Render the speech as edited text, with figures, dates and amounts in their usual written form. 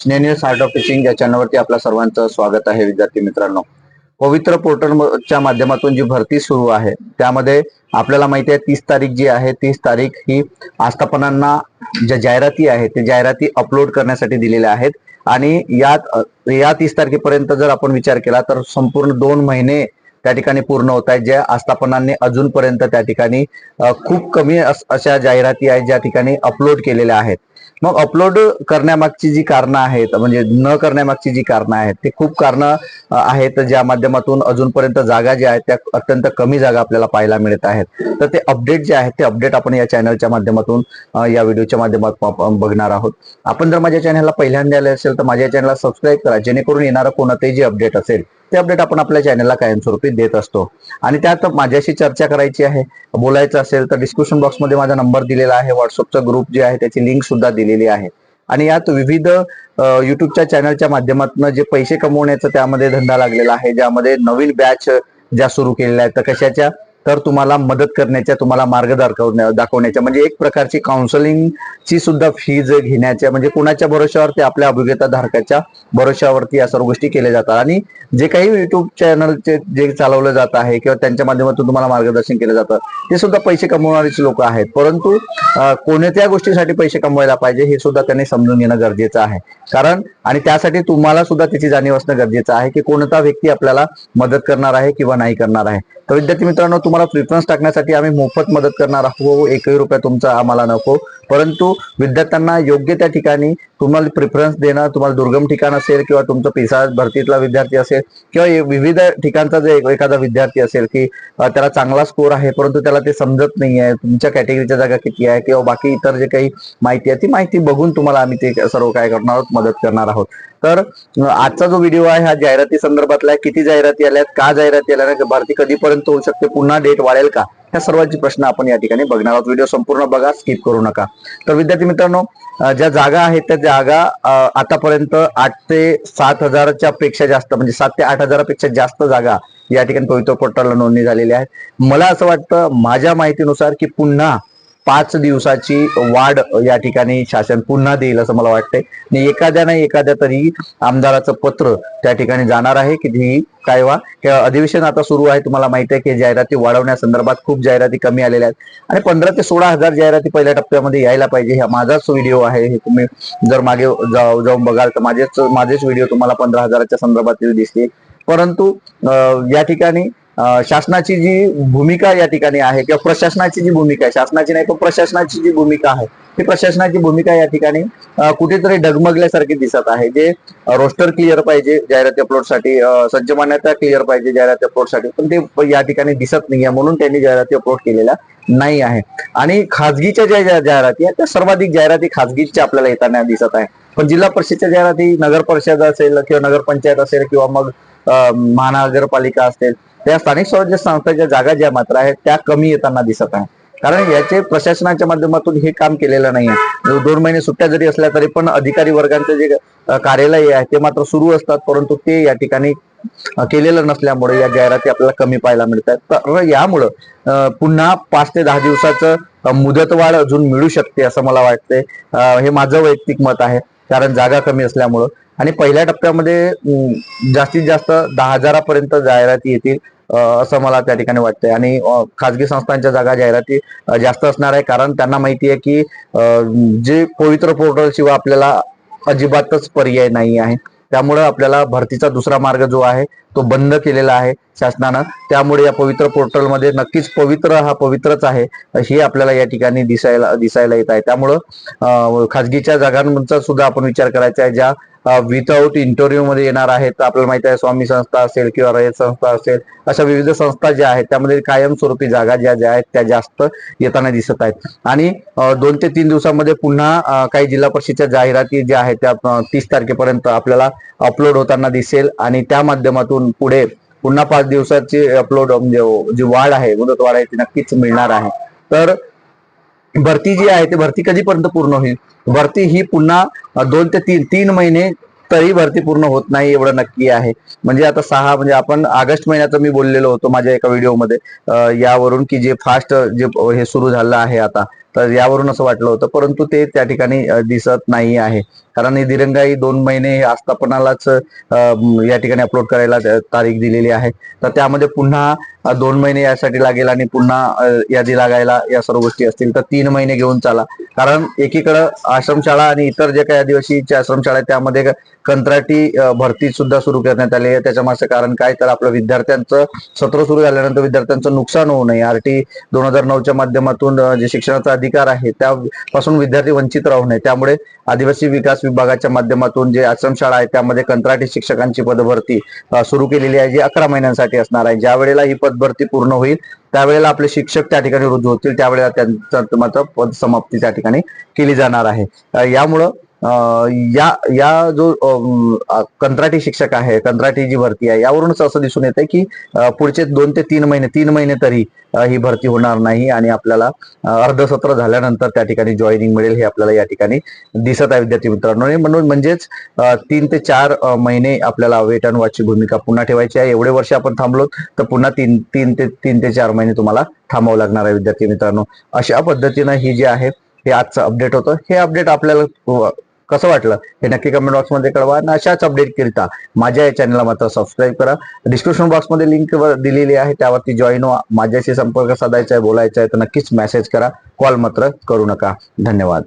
News art of teaching या चॅनलवरती आपल्या सर्वांचं स्वागत आहे. विद्यार्थी मित्रांनो, पवित्र पोर्टलच्या माध्यमातून जी भरती सुरू आहे त्यामध्ये आपल्याला माहिती आहे 30 तारीख जी आहे 30 तारीख ही आस्थापनांना ज्या जाहिराती आहेत ते जाहिराती अपलोड करण्यासाठी दिलेल्या आहेत. आणि या 30 तारखेपर्यंत जर आपण विचार केला तर संपूर्ण 2 महिने त्या ठिकाणी पूर्ण होत आहेत. ज्या आस्थापनांनी अजूनपर्यंत त्या ठिकाणी खूप कमी अशा जाहिराती आहेत ज्या ठिकाणी अपलोड केलेल्या आहेत. मग अपलोड करण्यामागची जी कारणं आहेत म्हणजे न करण्यामागची जी कारणं आहेत ते खूप कारणं आहेत ज्या माध्यमातून अजूनपर्यंत जागा ज्या आहेत त्या अत्यंत कमी जागा आपल्याला पाहायला मिळत आहेत. तर ते अपडेट जे आहेत ते अपडेट आपण या चॅनलच्या माध्यमातून या व्हिडिओच्या माध्यमातून बघणार आहोत. आपण जर माझ्या चॅनलला पहिल्यांदा आले असेल तर माझ्या चॅनलला सबस्क्राईब करा, जेणेकरून येणारं कोणतंही जे अपडेट असेल ते अपडेट आपण आपल्या चॅनलला कायमस्वरूपी देत असतो. आणि त्यात माझ्याशी चर्चा करायची आहे, बोलायचं असेल तर डिस्क्रिप्शन बॉक्समध्ये माझा नंबर दिलेला आहे. व्हॉट्सअपचा ग्रुप जे आहे त्याची लिंक सुद्धा दिलेली आहे. आणि यात विविध युट्यूबच्या चॅनलच्या माध्यमातून जे पैसे कमवण्याचा त्यामध्ये धंदा लागलेला आहे, ज्यामध्ये नवीन बॅच ज्या सुरू केलेल्या आहेत तर कशाच्या, तर तुम्हाला मदत करण्याच्या, तुम्हाला मार्ग दाखवण्याच्या म्हणजे एक प्रकारची काउन्सिलिंगची सुद्धा फीज घेण्याच्या, म्हणजे कुणाच्या भरोश्यावरती, आपल्या अभिज्ञता धारकाच्या भरोश्यावरती या सर्व गोष्टी केल्या जातात. आणि जे काही युट्यूब चॅनलचे जे चालवलं जात आहे किंवा त्यांच्या माध्यमातून तुम्हाला मार्गदर्शन केलं जातं ते सुद्धा पैसे कमवणारीच लोक आहेत. परंतु कोणत्या गोष्टीसाठी पैसे कमवायला पाहिजे हे सुद्धा त्यांनी समजून घेणं गरजेचं आहे. कारण आणि त्यासाठी तुम्हाला सुद्धा त्याची जाणीव असणं गरजेचं आहे की कोणता व्यक्ती आपल्याला मदत करणार आहे किंवा नाही करणार आहे. तर विद्यार्थी मित्रांनो, तुम्हाला प्रिफरन्स टाकण्यासाठी आम्ही मोफत मदत करणार आहोत. 1 रुपया तुमचा आम्हाला नको, परंतु विद्यार्थ्यांना योग्य त्या ठिकाणी तुम्हाला प्रिफरन्स देणं, तुम्हाला दुर्गम ठिकाण असेल किंवा तुमचं पिसाळ भरतीतला विद्यार्थी असेल किंवा विविध ठिकाणचा जे एखादा विद्यार्थी असेल की त्याला चांगला स्कोर आहे परंतु त्याला ते समजत नाही आहे, तुमच्या कॅटेगरीच्या जागा किती आहे किंवा बाकी इतर जे काही माहिती आहे ती माहिती बघून तुम्हाला आम्ही ते सर्व काय करणार आहोत, मदत करणार आहोत. तर आजचा जो व्हिडिओ आहे हा जाहिराती संदर्भातला आहे. किती जाहिराती आल्यात, का जाहिराती आल्या, भरती कधीपर्यंत होऊ शकते, पुन्हा डेट वाढेल का, ह्या सर्वांची प्रश्न आपण या ठिकाणी बघणार आहोत. व्हिडिओ संपूर्ण बघा, स्किप करू नका. तर विद्यार्थी मित्रांनो, ज्या जागा आहेत त्या जागा आतापर्यंत 8 ते 7 हजाराच्या पेक्षा जास्त, म्हणजे 7 ते 8 हजारापेक्षा जास्त जागा या ठिकाणी पवित्र पोर्टलला नोंदणी झालेली आहे. मला असं वाटतं माझ्या माहितीनुसार की पुन्हा 5 दिवसाची वाढ या ठिकाणी शासन पुन्हा देईल असं मला वाटतंय. आणि एखाद्या नाही एखाद्या तरी आमदाराचं पत्र त्या ठिकाणी जाणार आहे की काय अधिवेशन आता सुरू आहे. तुम्हाला माहिती आहे की जाहिराती वाढवण्यासंदर्भात खूप जाहिराती कमी आलेल्या आहेत आणि 15 ते 16 हजार जाहिराती पहिल्या टप्प्यामध्ये यायला पाहिजे. हा माझाच व्हिडिओ आहे, हे तुम्ही जर मागे जाऊन बघाल तर माझेच व्हिडिओ तुम्हाला 15 हजाराच्या संदर्भातील दिसतील. परंतु या ठिकाणी शासनाची जी भूमिका या ठिकाणी आहे किंवा प्रशासनाची जी भूमिका आहे, शासनाची नाही पण प्रशासनाची जी भूमिका आहे ती प्रशासनाची भूमिका या ठिकाणी कुठेतरी डगमगल्यासारखी दिसत आहे. जे रोस्टर क्लिअर पाहिजे जाहिराती अपलोडसाठी, संच मान्यता क्लिअर पाहिजे जाहिराती अपलोडसाठी, पण ते या ठिकाणी दिसत नाहीये, म्हणून त्यांनी जाहिराती अपलोड केलेल्या नाही आहे. आणि खाजगीच्या ज्या जाहिराती आहेत त्या सर्वाधिक जाहिराती खाजगीच्या आपल्याला येताना दिसत आहे. पण जिल्हा परिषदच्या जाहिराती, नगर परिषद असेल किंवा नगरपंचायत असेल किंवा मग महानगरपालिका असेल, त्या स्थानिक स्वराज्य संस्थांच्या जागा ज्या मात्र आहेत त्या कमी येताना दिसत आहे. कारण याचे प्रशासनाच्या माध्यमातून हे काम केलेलं नाही आहे. 2 महिने सुट्ट्या जरी असल्या तरी पण अधिकारी वर्गांचे जे कार्यालय आहे ते मात्र सुरू असतात, परंतु ते या ठिकाणी केलेलं नसल्यामुळे या जाहिराती आपल्याला कमी पाहायला मिळतात. तर यामुळं पुन्हा 5 ते 10 दिवसाचं मुदतवाढ अजून मिळू शकते असं मला वाटतंय. हे माझं वैयक्तिक मत आहे, कारण जागा कमी असल्यामुळं. आणि पहिल्या टप्प्यामध्ये जास्तीत जास्त 10 हजारापर्यंत जाहिराती येतील असं मला त्या ठिकाणी वाटतंय. आणि खाजगी संस्थांच्या जागा जाहिराती जास्त असणार आहे, कारण त्यांना माहिती आहे की जे पवित्र पोर्टल शिवाय आपल्याला अजिबातच पर्याय नाही आहे. त्यामुळे आपल्याला भरतीचा दुसरा मार्ग जो आहे तो बंद केलेला आहे शासनानं. त्यामुळे या पवित्र पोर्टलमध्ये नक्कीच पवित्र हा पवित्रच आहे हे आपल्याला या ठिकाणी दिसायला येत आहे. त्यामुळं खाजगीच्या जागांचा सुद्धा आपण विचार करायचा आहे, ज्या विथआउट इंटरव्ह्यू मध्ये येणार आहेत. आपल्याला माहिती आहे स्वामी संस्था असेल किंवा रयत संस्था असेल, अशा विविध संस्था ज्या आहेत त्यामध्ये कायमस्वरूपी जागा ज्या आहेत त्या जास्त येताना दिसत आहेत. आणि 2 ते 3 दिवसामध्ये पुन्हा काही जिल्हा परिषदच्या जाहिराती ज्या आहेत त्या 30 तारखेपर्यंत आपल्याला अपलोड होताना दिसेल. आणि त्या माध्यमातून पुढे पुन्हा 5 दिवसाची अपलोड म्हणजे जी वाढ आहे, मुदत वाढ आहे ती नक्कीच मिळणार आहे. तर भरती जी आहे ती भरती कधीपर्यंत पूर्ण होईल, भरती ही पुन्हा 2 ते 3 महिने तरी भरती पूर्ण होत नाही एवढं नक्की आहे. म्हणजे आता 6 म्हणजे आपण ऑगस्ट महिन्याचं मी बोललेलो होतो माझ्या एका व्हिडिओमध्ये यावरून की जे फास्ट जे हे सुरू झालं आहे आता तर यावरून असं वाटलं होतं, परंतु ते त्या ठिकाणी दिसत नाही आहे. कारण ही दिरंगाई 2 महिने आस्थापनालाच या ठिकाणी अपलोड करायला तारीख दिलेली आहे. तर त्यामध्ये पुन्हा 2 महिने यासाठी लागेल आणि पुन्हा यादी लागायला या सर्व गोष्टी असतील तर 3 महिने घेऊन चाला. कारण एकीकडं आश्रमशाळा आणि इतर जे काही आदिवासीच्या आश्रमशाळा आहेत त्यामध्ये कंत्राटी भरती सुद्धा सुरू करण्यात आली आहे. त्याच्या मागचं कारण काय, तर आपलं विद्यार्थ्यांचं सत्र सुरू झाल्यानंतर विद्यार्थ्यांचं नुकसान होऊ नये, RT 2009च्या माध्यमातून जे शिक्षणाचा अधिकार आहे त्यापासून विद्यार्थी वंचित राहू नये. त्यामुळे आदिवासी विकास विभागाच्या माध्यमातून जे आश्रमशाळा आहे त्यामध्ये कंत्राटी शिक्षकांची पदभरती सुरू केलेली आहे, जी 11 महिन्यांसाठी असणार आहे. ज्या वेळेला ही पदभरती पूर्ण होईल त्यावेळेला आपले शिक्षक त्या ठिकाणी रुजू होतील, त्यावेळेला त्यांचं मात्र पद समाप्ती त्या ठिकाणी केली जाणार आहे. यामुळं या या जो कंत्राटी शिक्षक आहे, कंत्राटी जी भरती आहे, यावरूनच असं दिसून येत आहे की पुढचे 2 ते 3 महिने तरी ही भरती होणार नाही आणि आपल्याला अर्धसत्र झाल्यानंतर त्या ठिकाणी जॉईनिंग मिळेल, हे आपल्याला या ठिकाणी दिसत आहे विद्यार्थी मित्रांनो. म्हणजेच 3 ते 4 महिने आपल्याला वेट अँड वॉचची भूमिका पुन्हा ठेवायची आहे. एवढे वर्ष आपण थांबलो तर पुन्हा 3 ते 4 महिने तुम्हाला थांबावं लागणार आहे विद्यार्थी मित्रांनो. अशा पद्धतीनं ही जी आहे हे आजचं अपडेट होतं. हे अपडेट आपल्याला कसं वाटलं हे नक्की कमेंट बॉक्समध्ये कळवा आणि अशाच अपडेट करिता माझ्या या चॅनलला मात्र सबस्क्राईब करा. डिस्क्रिप्शन बॉक्समध्ये लिंक दिलेली आहे, त्यावरती जॉईन व्हा. माझ्याशी संपर्क साधायचा आहे, बोलायचा आहे तर नक्कीच मेसेज करा, कॉल मात्र करू नका. धन्यवाद.